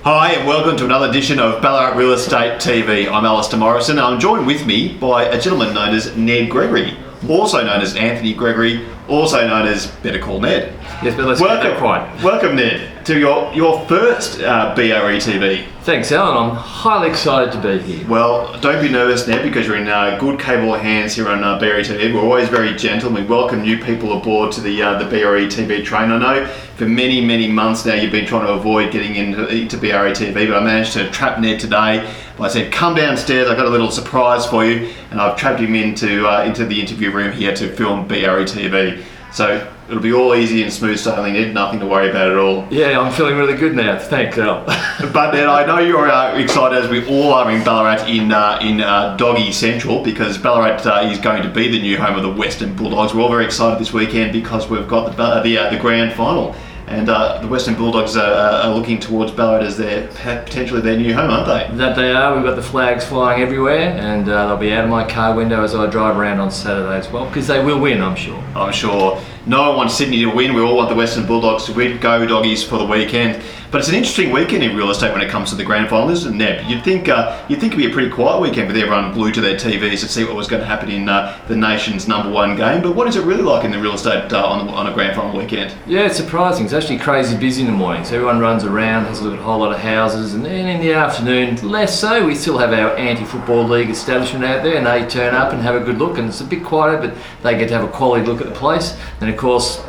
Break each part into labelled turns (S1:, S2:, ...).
S1: Hi and welcome to another edition of Ballarat Real Estate TV. I'm Alistair Morrison and I'm joined with me by a gentleman known as Ned Gregory, also known as Anthony Gregory, also known as Better Call Ned.
S2: Yes, but let's get that right.
S1: Welcome Ned to your first BRE TV.
S2: Thanks Alan, I'm highly excited to be here.
S1: Well, don't be nervous Ned because you're in good capable hands here on BRE TV. We're always very gentle. We welcome new people aboard to the BRE TV train. I know for many months now you've been trying to avoid getting into BRE TV, but I managed to trap Ned today. I said, come downstairs, I've got a little surprise for you, and I've trapped him into the interview room here to film BRE TV. So it'll be all easy and smooth sailing, Ned, nothing to worry about at all.
S2: Yeah, I'm feeling really good now, thanks Al.
S1: But Ned, I know you're excited, as we all are in Ballarat, in Doggy Central, because Ballarat is going to be the new home of the Western Bulldogs. We're all very excited this weekend because we've got the grand final. And the Western Bulldogs are looking towards Ballarat as potentially their new home, aren't they?
S2: That they are. We've got the flags flying everywhere, and they'll be out of my car window as I drive around on Saturday as well, because they will win, I'm sure.
S1: I'm sure. No one wants Sydney to win. We all want the Western Bulldogs to win. Go Doggies for the weekend. But it's an interesting weekend in real estate when it comes to the grand final, isn't it, Neb? You'd think it'd be a pretty quiet weekend with everyone glued to their TVs to see what was going to happen in the nation's #1 game. But what is it really like in the real estate on a grand final weekend?
S2: Yeah, it's surprising. It's actually crazy busy in the morning. So everyone runs around, has a look at a whole lot of houses, and then in the afternoon, less so. We still have our anti-football league establishment out there, and they turn up and have a good look. And it's a bit quieter, but they get to have a quality look at the place. And of course,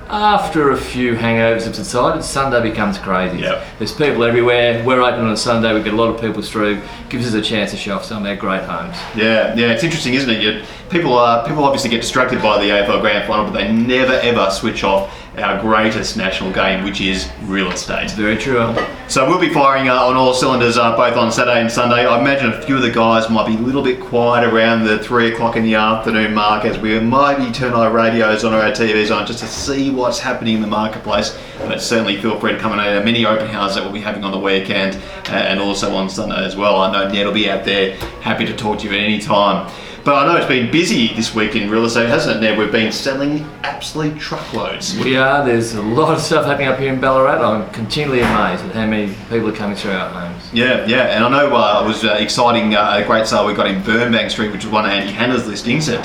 S2: after a few hangovers have subsided, Sunday becomes crazy.
S1: Yep.
S2: There's people everywhere. We're open on a Sunday. We get a lot of people through. Gives us a chance to show off some of our great homes.
S1: Yeah, it's interesting, isn't it? People obviously get distracted by the AFL Grand Final, but they never ever switch off our greatest national game, which is real estate.
S2: Very true.
S1: So we'll be firing on all cylinders both on Saturday and Sunday. I imagine a few of the guys might be a little bit quiet around the 3 o'clock in the afternoon mark as we maybe turn our radios on or our TVs on just to see what's happening in the marketplace. But certainly feel free to come and our many open houses that we'll be having on the weekend and also on Sunday as well. I know Ned will be out there happy to talk to you at any time. But I know it's been busy this week in real estate, hasn't it, Ned? We've been selling absolute truckloads.
S2: We are. There's a lot of stuff happening up here in Ballarat. I'm continually amazed at how many people are coming through our homes.
S1: Yeah. And I know it was exciting, a great sale we got in Burnbank Street, which was one of Andy Hannah's listings at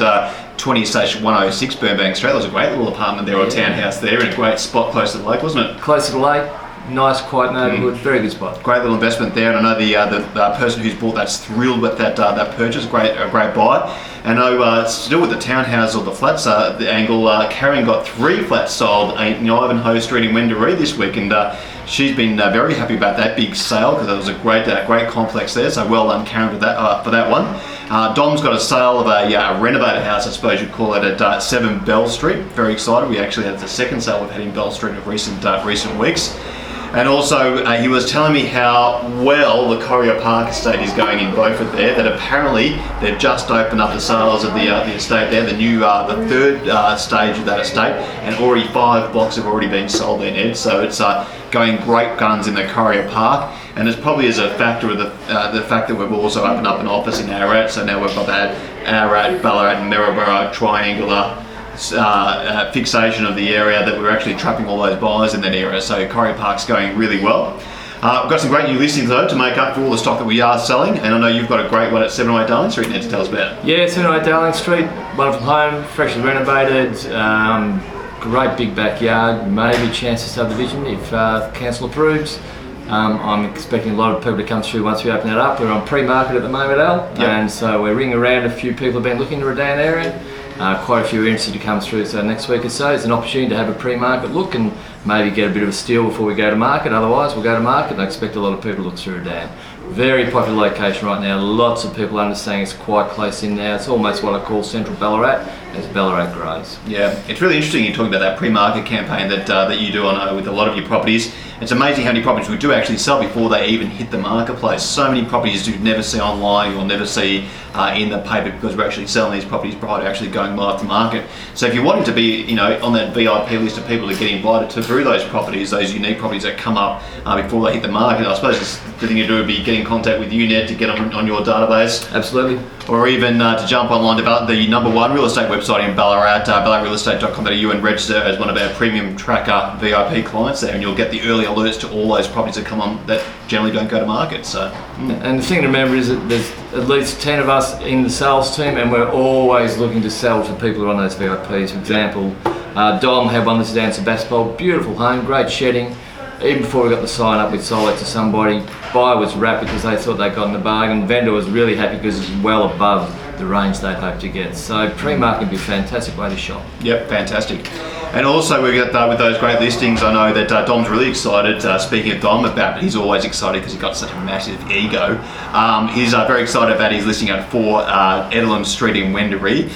S1: 20 Station 106 Burnbank Street. There was a great little apartment there or townhouse there in a great spot close to the lake, wasn't it?
S2: Close to the lake. Nice, quiet neighbourhood, very good spot. Great
S1: little investment there, and I know the person who's bought that's thrilled with that purchase. A great buy. And I know still with the townhouse or the flats, the angle, Karen got 3 flats sold in Ivanhoe Street in Wendouree this week, and she's been very happy about that big sale because it was a great complex there. So well done, Karen, for that one. Dom's got a sale of a renovated house, I suppose you'd call it, at 7 Bell Street. Very excited. We actually had the second sale we've had in Bell Street of recent weeks. And also, he was telling me how well the Courier Park estate is going in Beaufort there, that apparently they've just opened up the sales of the estate there, the third stage of that estate, and already 5 blocks have already been sold there, Ned. So it's going great guns in the Courier Park, and it's probably as a factor of the fact that we've also opened up an office in Ararat, so now we've got that Ararat, Ballarat and Maryborough triangular fixation of the area that we're actually trapping all those buyers in that area. So Courier Park's going really well. We've got some great new listings though to make up for all the stock that we are selling, and I know you've got a great one at 708 Darling Street, Ned, to tell us about.
S2: Yeah, 708 Darling Street, wonderful home, freshly renovated, great big backyard, maybe chance of subdivision if council approves. I'm expecting a lot of people to come through once we open it up. We're on pre-market at the moment, Al, and so we're ringing around. A few people have been looking to Redan area. Quite a few are interested to come through, so next week or so it's an opportunity to have a pre-market look and maybe get a bit of a steal before we go to market. Otherwise we'll go to market, and I expect a lot of people to look through Redan. Very popular location right now, lots of people understanding it's quite close in now. It's almost what I call central Ballarat as Ballarat grows.
S1: Yeah, it's really interesting you're talking about that pre-market campaign that you do, I know, with a lot of your properties. It's amazing how many properties we do actually sell before they even hit the marketplace. So many properties you never see online, you'll never see in the paper, because we're actually selling these properties prior to actually going live to market. So if you're wanting to be, on that VIP list of people to get invited through those properties, those unique properties that come up before they hit the market, I suppose the thing to do would be get in contact with you, Ned, to get them on your database.
S2: Absolutely.
S1: Or even to jump online to the #1 real estate website website in Ballarat, ballaratrealestate.com.au, and register as one of our premium tracker VIP clients there, and you'll get the early alerts to all those properties that come on that generally don't go to market. So,
S2: And the thing to remember is that there's at least 10 of us in the sales team, and we're always looking to sell to people who are on those VIPs. For example, Dom had one listed down in Sebastopol, beautiful home, great shedding. Even before we got the sign up, we'd sold it to somebody. Buyer was wrapped because they thought they'd gotten the bargain. Vendor was really happy because it's well above the range they'd hoped to get. So pre-market would be a fantastic way to shop.
S1: Yep, fantastic. And also we got with those great listings, I know that Dom's really excited, speaking of Dom, about, he's always excited because he's got such a massive ego. He's very excited about his listing at 4 Edelham Street in Wendouree.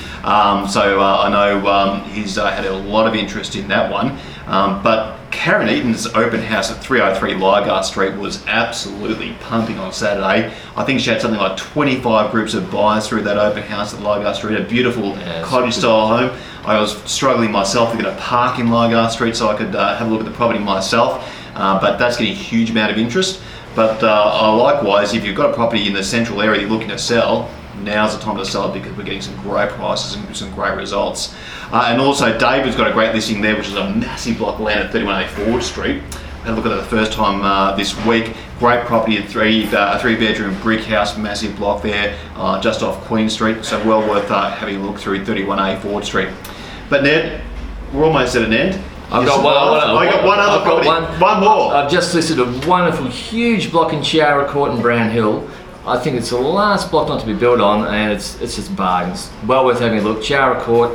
S1: So I know he's had a lot of interest in that one. But Karen Eaton's open house at 303 Lygar Street was absolutely pumping on Saturday. I think she had something like 25 groups of buyers through that open house at Lygar Street, a beautiful cottage style home. I was struggling myself to get a park in Lygar Street so I could have a look at the property myself, but that's getting a huge amount of interest. But likewise, if you've got a property in the central area you're looking to sell, now's the time to sell it because we're getting some great prices and some great results. And also David's got a great listing there, which is a massive block of land at 31A Ford Street. I had a look at it the first time this week. Great property, a 3-bedroom brick house, massive block there, just off Queen Street. So well worth having a look through 31A Ford Street. But Ned, we're almost at an end.
S2: I've got one other property.
S1: One more.
S2: I've just listed a wonderful, huge block in Chiara Court in Brown Hill. I think it's the last block not to be built on, and it's just bargains. Well worth having a look. Chiara Court,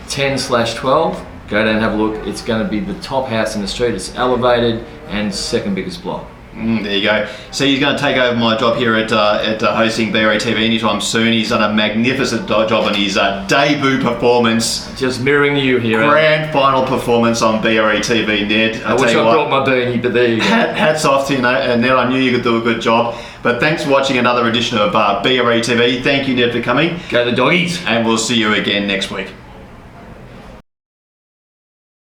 S2: 10/12. Go down and have a look. It's going to be the top house in the street. It's elevated and second biggest block.
S1: There you go. So he's going to take over my job here at hosting BRE TV anytime soon. He's done a magnificent job on his debut performance.
S2: Just mirroring you here.
S1: Grand final performance on BRE TV, Ned.
S2: I wish I brought my beanie, but there you go.
S1: Hats off to you, Ned. I knew you could do a good job. But thanks for watching another edition of BRE TV. Thank you, Ned, for coming.
S2: Go the doggies.
S1: And we'll see you again next week.